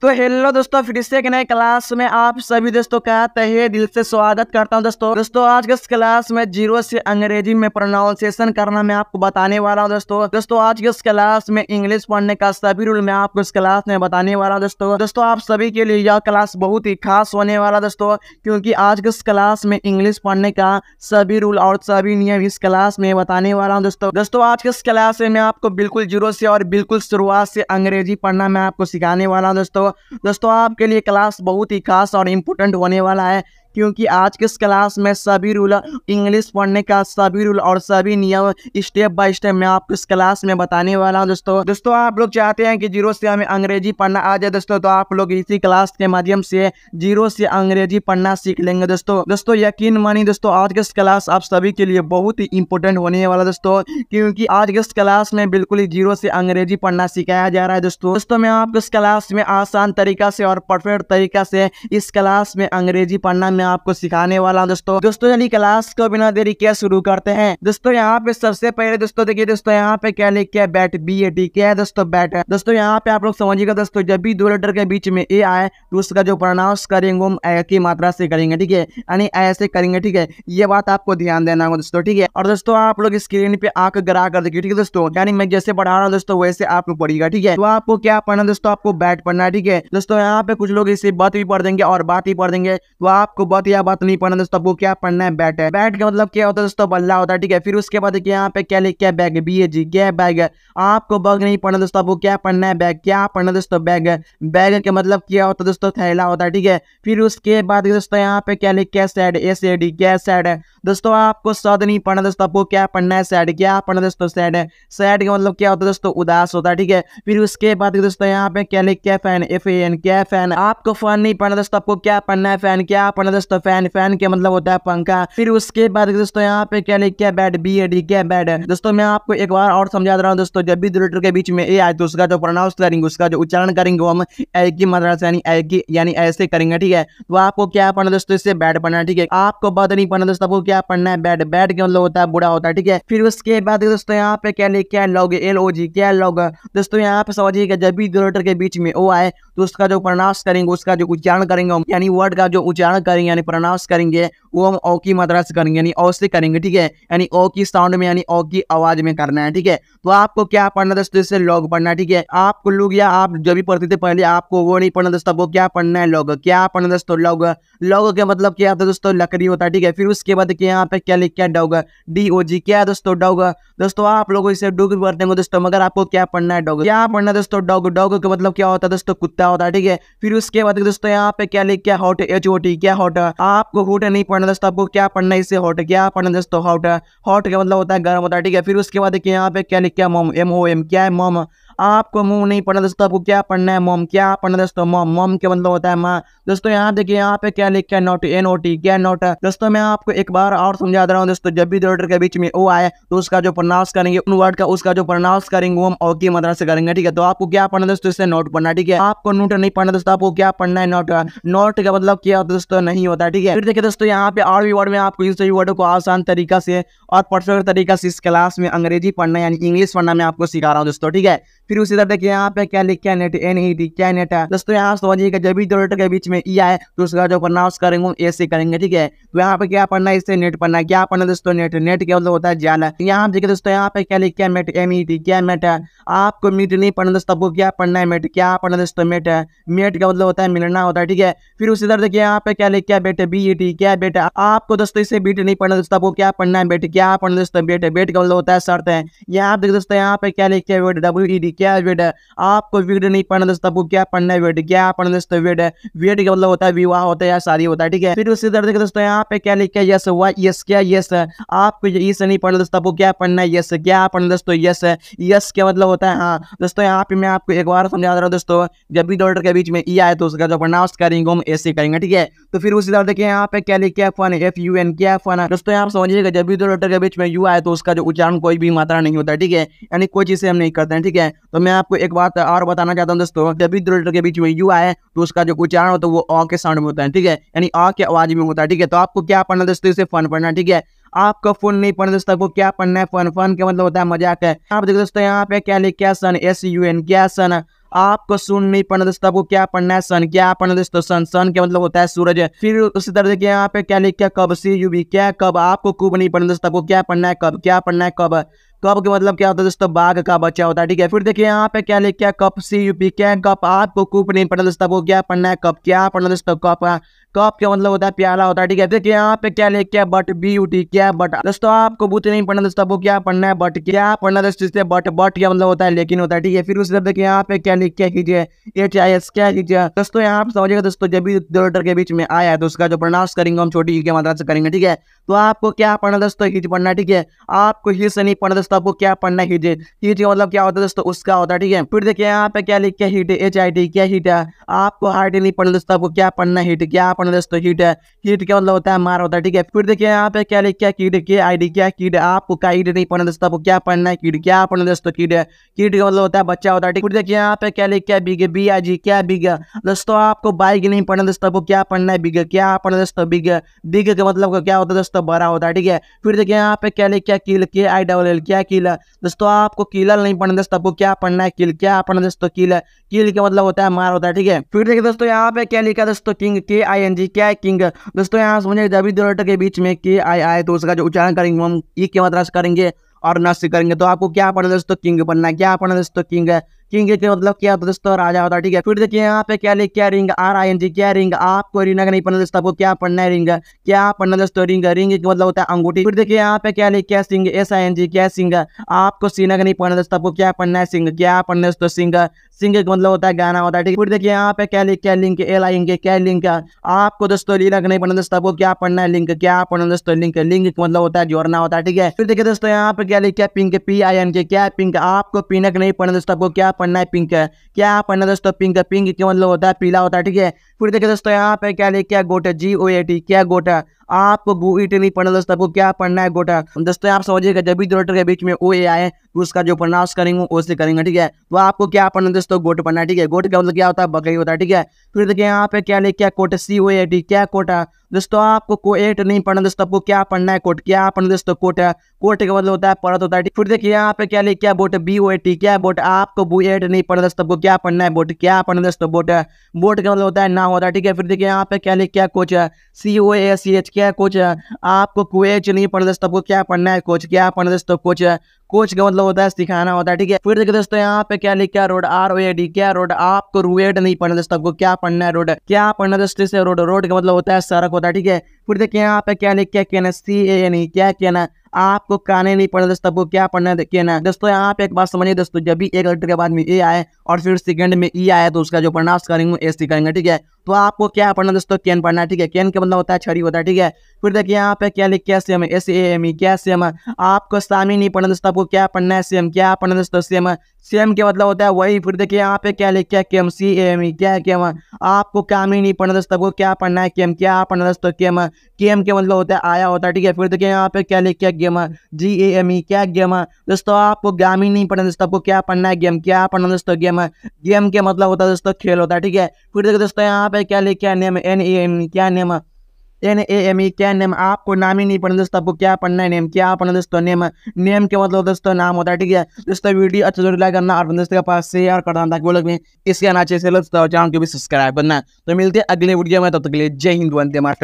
तो हेलो दोस्तों, फिर से एक नए क्लास में आप सभी दोस्तों का तहे दिल से स्वागत करता हूं। दोस्तों आज के इस क्लास में जीरो से अंग्रेजी में प्रोनाउंसिएशन करना मैं आपको बताने वाला हूं। दोस्तों आज के इस क्लास में इंग्लिश पढ़ने का सभी रूल मैं आपको इस क्लास में बताने वाला हूं। दोस्तों आप सभी के लिए यह क्लास बहुत ही खास होने वाला दोस्तों, क्योंकि आज के इस क्लास में इंग्लिश पढ़ने का सभी रूल और सभी नियम इस क्लास में बताने वाला हूँ। दोस्तों आज के इस क्लास में मैं आपको बिल्कुल जीरो से और बिल्कुल शुरुआत से अंग्रेजी पढ़ना मैं आपको सिखाने वाला हूँ। दोस्तों आपके लिए क्लास बहुत ही खास और इम्पोर्टेंट होने वाला है, क्योंकि आज के इस क्लास में सभी रूल इंग्लिश पढ़ने का सभी रूल और सभी नियम स्टेप बाय स्टेप मैं आपको इस क्लास में बताने वाला हूं। दोस्तों आप लोग चाहते हैं कि जीरो से हमें अंग्रेजी पढ़ना आ जाए तो आप लोग इसी क्लास के माध्यम से जीरो से अंग्रेजी पढ़ना सीख लेंगे। दोस्तों यकीन मानिए दोस्तों, आज के इस क्लास आप सभी के लिए बहुत ही इंपॉर्टेंट होने वाला दोस्तों, क्योंकि आज के इस क्लास में बिल्कुल ही जीरो से अंग्रेजी पढ़ना सिखाया जा रहा है। दोस्तों मैं आपको इस क्लास में आसान तरीका से और परफेक्ट तरीका से इस क्लास में अंग्रेजी पढ़ना आपको सिखाने वाला हूं। दोस्तों यानी क्लास को बिना देरी किए शुरू करते हैं। दोस्तों यहाँ पे सबसे पहले दोस्तों देखिए दोस्तों, यहाँ पे क्या लिखा है बैट, BAT क्या है दोस्तों, बैट है। दोस्तों यहाँ पे आप लोग समझिएगा दोस्तों, जब भी दो लेटर के बीच में ए आए तो उसका जो प्रोनाउंस करेंगे हम ए की मात्रा से करेंगे, ठीक है, यानी ऐसे करेंगे, ठीक है, ये बात आपको ध्यान देना होगा दोस्तों, ठीक है। और दोस्तों आप लोग स्क्रीन पे आंख गड़ा कर देखिए, ठीक है दोस्तों, यानी मैं जैसे पढ़ा रहा हूँ दोस्तों वैसे आप लोग पढ़िएगा, ठीक है। तो आपको क्या पढ़ना दोस्तों, आपको बैट पढ़ना है, ठीक है। दोस्तों यहाँ पे कुछ लोग इसे बात भी पढ़ देंगे और बात ही पढ़ देंगे, तो आपको बात या बात नहीं पढ़ना दोस्तों, आपको क्या पढ़ना है बैट है। बैट का मतलब क्या होता है दोस्तों, बल्ला होता है, ठीक है। फिर उसके बाद यहाँ पे क्या लिखा है बैग, BAG क्या है बैग। आपको बैग नहीं पढ़ना दोस्तों, आपको क्या पढ़ना है बैग, क्या पढ़ना दोस्तों बैग। बैग का मतलब क्या होता है दोस्तों, थैला होता है, ठीक है। फिर उसके बाद दोस्तों यहाँ पे क्या लिखा है सैड, SAD क्या सैड है। दोस्तों आपको सद नहीं पढ़ना दोस्तों, आपको क्या पढ़ना है सैड, क्या पढ़ना दोस्तों सैड है। सैड का मतलब क्या होता है दोस्तों, उदास होता है, ठीक है। फिर उसके बाद दोस्तों यहाँ पे क्या लिखा है फैन, FAN क्या फैन। आपको फैन नहीं पढ़ना दोस्तों, आपको क्या पढ़ना है फैन, क्या पढ़ना दोस्तों फैन। फैन के मतलब होता है पंखा। फिर उसके बाद दोस्तों यहाँ पे क्या लिखा है बैड, BAD क्या बैड है। दोस्तों मैं आपको एक बार और समझा रहा हूँ दोस्तों, जब भी दो लेटर के बीच में ए आए तो उसका जो प्रोनाउंस करेंगे, उसका जो उच्चारण करेंगे हम ए की मात्रा से यानी ऐसे करेंगे, ठीक है। तो आपको क्या पढ़ना दोस्तों, इससे बैड पढ़ना है, ठीक है। आपको बात नहीं पढ़ना दोस्तों, आपको क्या पढ़ना है बैड। बैड का मतलब होता है बुरा होता है, ठीक है। फिर उसके बाद दोस्तों यहाँ पे क्या लिखा है लॉग, LOG क्या लॉग। दोस्तों यहाँ पे समझिएगा, जब भी दो लेटर के बीच में ओ आए तो उसका जो प्रोनाउंस करेंगे, उसका जो उच्चारण करेंगे हम, यानी वर्ड का जो उच्चारण करेंगे यानी प्रोनाउंस करेंगे वो हम ओ की मात्रा से करेंगे, यानी ओ से करेंगे, ठीक है। यानी ओ की साउंड में यानी ओ की आवाज में करना है, ठीक है। तो आपको क्या पढ़ना दोस्तों, इससे लॉग पढ़ना है, ठीक है। आपको लोग या आप जब भी पढ़ते थे पहले आपको वो नहीं पढ़ना दोस्तों, आपको क्या पढ़ना है लॉग, क्या पढ़ना दोस्तों लॉग। लॉग का मतलब क्या होता है दोस्तों, लकड़ी होता है, ठीक है। फिर उसके बाद यहाँ पे क्या लिखा है डॉग, DOG क्या है दोस्तों डॉग। दोस्तों आप लोग इसे डॉग पढ़ते हैं दोस्तों, मगर आपको क्या पढ़ना है डॉग, क्या पढ़ना है दोस्तों डॉग। डॉग का मतलब क्या होता है दोस्तों, कुत्ता होता है, ठीक है। फिर उसके बाद दोस्तों यहाँ पे क्या लिखा है हॉट, HOT क्या हॉट। आपको हॉट नहीं पढ़ना दोस्तों, आपको क्या पढ़ना है इसे हॉट, क्या पढ़ना दोस्तों हॉट। हॉट का मतलब होता है गर्म होता है, ठीक है। फिर उसके बाद यहाँ पे क्या लिखा है मोम, MOM क्या है मोम। आपको मुंह नहीं पढ़ना दोस्तों, आपको क्या पढ़ना है मोम, क्या पढ़ना दोस्तों मोम। मोम के मतलब होता है माँ। दोस्तों यहाँ देखिए यहाँ पे क्या लिखा है नोट, NOT क्या नोट। दोस्तों मैं आपको एक बार और समझा दे रहा हूँ दोस्तों, जब भी दो लेटर के बीच में ओ आए तो उसका जो प्रोनाउंस करेंगे उन वर्ड का उसका जो प्रोनाउंस करेंगे वो हम ओ की मात्रा से करेंगे, ठीक है। तो आपको क्या पढ़ना दोस्तों, इससे नोट पढ़ना, ठीक है। आपको नोट नहीं पढ़ना दोस्तों, आपको क्या पढ़ना है नोट। नोट का मतलब क्या होता है दोस्तों, नहीं होता है, ठीक है। फिर देखिए दोस्तों यहाँ पे और भी वर्ड में आपको इन सभी वर्डों को आसान तरीका से और परफेक्ट तरीका से इस क्लास में अंग्रेजी पढ़ना यानी इंग्लिश पढ़ना मैं आपको सिखा रहा हूँ दोस्तों, ठीक है। फिर उसी तरह देखिए यहाँ पे क्या लिखा है नेट, NET क्या नेट है। दोस्तों यहाँ समझिएगा, जब भी दो लेटर के बीच में ई आए तो उसका जो प्रोनाउंस करेंगे हम ऐसे करेंगे, ठीक है। तो यहाँ पे क्या पढ़ना है, इससे नेट पढ़ना है, क्या पढ़ना दोस्तों नेट। नेट क्या मतलब होता है जाल। यहाँ देखिए दोस्तों यहाँ पे क्या लिखा है मेट, MET क्या मेट है। आपको मीट नहीं पढ़ना दोस्तों, आपको क्या पढ़ना है मेट, क्या पढ़ना दोस्तों मेट है। मेट का मतलब होता है मिलना होता है, ठीक है। फिर उसी तरह देखिए यहाँ पे क्या लिखा है बेटे, BET क्या बेटा। आपको दोस्तों इसे बीट नहीं पढ़ना दोस्तों, आपको क्या पढ़ना है बेटे, क्या पढ़ना दोस्तों बेटे। बेट का मतलब होता है शर्त है। यहाँ देखिए दोस्तों यहाँ पे क्या लिखा है वेड, WED क्या वेड। आपको वेड नहीं पढ़ना दोस्तों, आपको क्या पढ़ना है वेड, क्या पढ़ना दोस्तों वेड। वेड का मतलब होता है विवाह होता है या शादी होता है, ठीक है। फिर उसी तरह देखिए दोस्तों यहाँ पे क्या लिखा है यस, YES क्या यस। आपको इस नहीं पढ़ना दोस्तों, आपको क्या पढ़ना है यस, क्या पढ़ना दोस्तों यस। यस क्या मतलब होता है हाँ। दोस्तों यहाँ पे मैं आपको एक बार समझा रहा हूँ दोस्तों, जब भी दो लेटर के बीच में ई आए तो उसका जो प्रोनाउंस करेंगे हम ऐसे करेंगे, ठीक है। तो फिर उसी तरह देखिए यहाँ पे क्या लिखा है फन, FUN क्या फन है। दोस्तों यहाँ समझिएगा, जब भी दो लेटर के बीच में यू आए तो उसका जो उच्चारण कोई भी मात्रा नहीं होता है, ठीक है, यानी कोई चीज से हम नहीं करते हैं, ठीक है। तो मैं आपको एक बात और बताना चाहता हूँ दोस्तों, जब भी दो लेटर के बीच में यू आए तो उसका जो उच्चारण होता है वो अ के साउंड में होता है, ठीक है, यानी अ के आवाज में होता है, ठीक है। तो आपको क्या पढ़ना दोस्तों, इसे फन पढ़ना, ठीक है। आपको फोन नहीं पढ़ना दोस्तों, आपको क्या पढ़ना है फन। फन का मतलब होता है मजाक है। आप देखो दोस्तों यहाँ पे क्या लिखा है सन, SUN क्या सन। आपको सुन नहीं पढ़ना दोस्तों, आपको क्या पढ़ना है सन। क्या पढ़ना दोस्तों, सन। सन क्या मतलब होता है सूरज। फिर उसी तरह देखिए यहाँ पे क्या लिखा, कब, सी यू बी, क्या कब। आपको कुब नहीं पढ़ना दोस्तों, आपको क्या पढ़ना है कब। क्या पढ़ना है कब। कब के मतलब क्या होता है दोस्तों, बाघ का बच्चा होता है, ठीक है। फिर देखिए यहाँ पे क्या लिखा, कप, सी यू पी, क्या कप। आपको कुप नहीं पढ़ना दोस्तों, आपको क्या पढ़ना है कप। क्या पढ़ना दोस्तों, कप। कप का मतलब होता है प्याला होता है, ठीक है। देखिए यहाँ पे क्या लिखा, बट, बी यू टी, क्या बट। दोस्तों आपको बुत नहीं पढ़ना दोस्तों, आपको क्या पढ़ना है बट। क्या पढ़ना दोस्तों, बट। बट क्या मतलब होता है लेकिन होता है, ठीक है। फिर उसी तरह देखिए यहाँ पे क्या लिखा कीजिए, एच आई एस, क्या कीजिए दोस्तों। यहाँ पे समझिएगा दोस्तों, जब भी दो लेटर के बीच में आया है तो उसका जो प्रनाश करेंगे हम छोटी ई की मात्रा से करेंगे, ठीक है। तो आपको क्या पढ़ना दोस्तों, हिज पढ़ना है, ठीक है। आपको हिज से नहीं पढ़ना दोस्तों, आपको क्या पढ़ना है हिज। हिज का मतलब क्या होता है दोस्तों, उसका होता है, ठीक है। फिर देखिए यहाँ पे क्या लिखा, हिट, एच आई टी, क्या हिट है। आपको हाइट नहीं पढ़ना दोस्तों, आपको क्या पढ़ना है हिट। क्या पढ़ना दोस्तों, हिट है। हिट का मतलब होता है मार होता है, ठीक है। फिर देखिए यहाँ पे क्या लिखा, कीड, के आई डी, क्या कीड। आपको काइड नहीं पढ़ना दोस्तों, आपको क्या पढ़ना है कीड। क्या पढ़ना दोस्तों, कीड। कीड का मतलब होता है बच्चा होता है, ठीक। फिर देखिए यहाँ पे क्या लिखा, बिग, बी आई जी, क्या बिग। दोस्तों आपको बाइक नहीं पढ़ना दोस्तों, आपको क्या पढ़ना है बिग। क्या पढ़ना दोस्तों, बिग। बिग का मतलब क्या होता है दोस्तों, बड़ा होता है, ठीक है। फिर देखिए यहाँ पे क्या लिखा, किल, के आई डबल एल, क्या किल। दोस्तों आपको किलर नहीं पढ़ना दोस्तों, आपको क्या पढ़ना है किल। क्या पढ़ना दोस्तों, किल। किल का मतलब होता है मार होता है, ठीक है। फिर देखिए दोस्तों यहाँ पे क्या लिखा दोस्तों, किंग, के आई एन जी, क्या है किंग। दोस्तों यहाँ समझिए, जब भी दो लेटर के बीच में के आई आए तो उसका जो उच्चारण करेंगे हम ई की मात्रा से करेंगे और न से करेंगे। तो आपको क्या पढ़ना दोस्तों, किंग बनना है। क्या पढ़ना दोस्तों, किंग। किंग के मतलब क्या होता है दोस्तों, राजा होता है, ठीक है। फिर देखिए यहाँ पे क्या लिखा, ring, R I N G, क्या रिंग। आपको रिंग नहीं पढ़ना दोस्तों, आपको क्या पढ़ना है रिंग। क्या पढ़ना दोस्तों, रिंग। रिंग का मतलब होता है अंगूठी। फिर देखिए यहाँ पे क्या लिखा, सिंग, एस आई एन जी, क्या सिंग। आपको सीना नहीं पढ़ना दोस्तों, आपको क्या पढ़ना है सिंग। क्या पढ़ना दोस्तों, सिंग। सिंग का मतलब होता है गाना होता है, ठीक है। फिर देखिए यहाँ पे क्या लिखा, लिंक, एल आई एन, क्या लिंक। आपको दोस्तों लीलक नहीं पढ़ना दोस्तों, आपको क्या पढ़ना है लिंक। क्या पढ़ना दोस्तों, लिंक। लिंक का मतलब होता है जोड़ना होता है, ठीक है। फिर देखिए दोस्तों यहाँ पे क्या लिखा, पिंक, पी आई एन के, क्या पिंक। आपको पिनक नहीं पढ़ना दोस्तों, आपको क्या पढ़ना है पिंक। क्या पढ़ना दोस्तों, पिंक। पिंक का मतलब होता है पीला होता है, ठीक है। फिर देखिए दोस्तों यहाँ पे क्या लिखा, गोटा, जी ओ ए टी, क्या गोटा। आपको गु ईट नहीं पढ़ना दोस्तों, आपको क्या पढ़ना है गोटा। दोस्तों आप समझिएगा, जब भी दो लेटर के बीच में ओ ए आए तो उसका जो प्रनाश करेंगे ओ से करेंगे, ठीक है। तो आपको क्या पढ़ना दोस्तों, गोट पढ़ना है, ठीक है। गोट का मतलब क्या होता है, बकरी होता है, ठीक है। फिर देखिए यहाँ पे क्या लिखा, coat, C O A T, क्या कोटा। दोस्तों आपको कोएट नहीं पढ़ना दोस्तों, आपको क्या पढ़ना है कोट। क्या पढ़ना दोस्तों, कोट। कोट का मतलब होता है परत होता है। फिर देखिए यहाँ पे क्या लिखा, boat, B O A T, क्या बोट। आपको बुएट नहीं पढ़ना दोस्तों, आपको क्या पढ़ना है बोट। क्या पढ़ना दोस्तों, बोट। बोट का मतलब होता है ना होता है, ठीक है। फिर देखिए यहाँ पे क्या लिखा, कोच, सी ओ ए सी एच, क्या कोच। आपको कोच नहीं पढ़ना दोस्तों, आपको क्या पढ़ना है कोच। क्या पढ़ना दोस्तों, कोच। कोच का मतलब होता है सिखाना होता है, ठीक है। फिर देखिए दोस्तों यहाँ पे क्या लिखा, road, R O A D, क्या रोड। आपको रुएड नहीं पढ़ना दोस्तों, आपको क्या पढ़ना है रोड। क्या पढ़ना दोस्तों से रोड। रोड का मतलब होता है सड़क होता है, ठीक है। फिर देखिए यहाँ पे क्या लिखा, कहना, सी ए एन ई, क्या कहना। आपको काने नहीं पढ़ना दोस्तों, आपको क्या पढ़ना है कहना। दोस्तों यहाँ पे एक बात समझिए दोस्तों, जब भी एक लेटर के बाद में ए आए और फिर सेकंड में ई आया तो उसका जो प्रनाश करेंगे ए सी करेंगे, ठीक है। तो आपको क्या पढ़ना दोस्तों, कैन पढ़ना है, ठीक है। कैन का मतलब होता है छड़ी होता है, ठीक है। फिर देखिए यहाँ पे क्या लिखा, same, S A M E, क्या सेम। आपको सामी नहीं पढ़ना दोस्तों, आपको क्या पढ़ना है सेम। क्या पढ़ना दोस्तों, सेम। सेम के मतलब होता है वही। फिर देखिए यहाँ पे क्या लिखा, केम, सी ए एम ई, क्या केम। आपको काम ही नहीं पढ़ना दोस्तों, आपको क्या पढ़ना है केम। क्या पढ़ना दोस्तों, केम। केम के मतलब होता है आया होता है, ठीक है। फिर देखिए यहाँ पे क्या लिखा, गेम, जी ए एम ई, क्या गेम। दोस्तों आपको गाम ही नहीं पढ़ना दोस्तों, आपको क्या पढ़ना है गेम। क्या पढ़ना दोस्तों, गेम। गेम के मतलब होता है दोस्तों खेल होता है, ठीक है। फिर देखिए दोस्तों यहाँ पे क्या लिखा, name, N A M E, क्या name. N A M E, क्या नेम। आपको नाम ही नहीं पढ़ना दोस्तों, आपको क्या पढ़ना है नेम। क्या पढ़ना दोस्तों, नेम। नेम के मतलब दोस्तों नाम होता है, ठीक है। दोस्तों वीडियो अच्छा जरूर लाइक करना और दोस्तों के पास शेयर करना ताकि वो लोग भी इसके आना चाहिए चैनल को भी सब्सक्राइब करना। तो मिलते हैं अगले वीडियो में, तब तक के लिए जय हिंद, वंदे मातरम।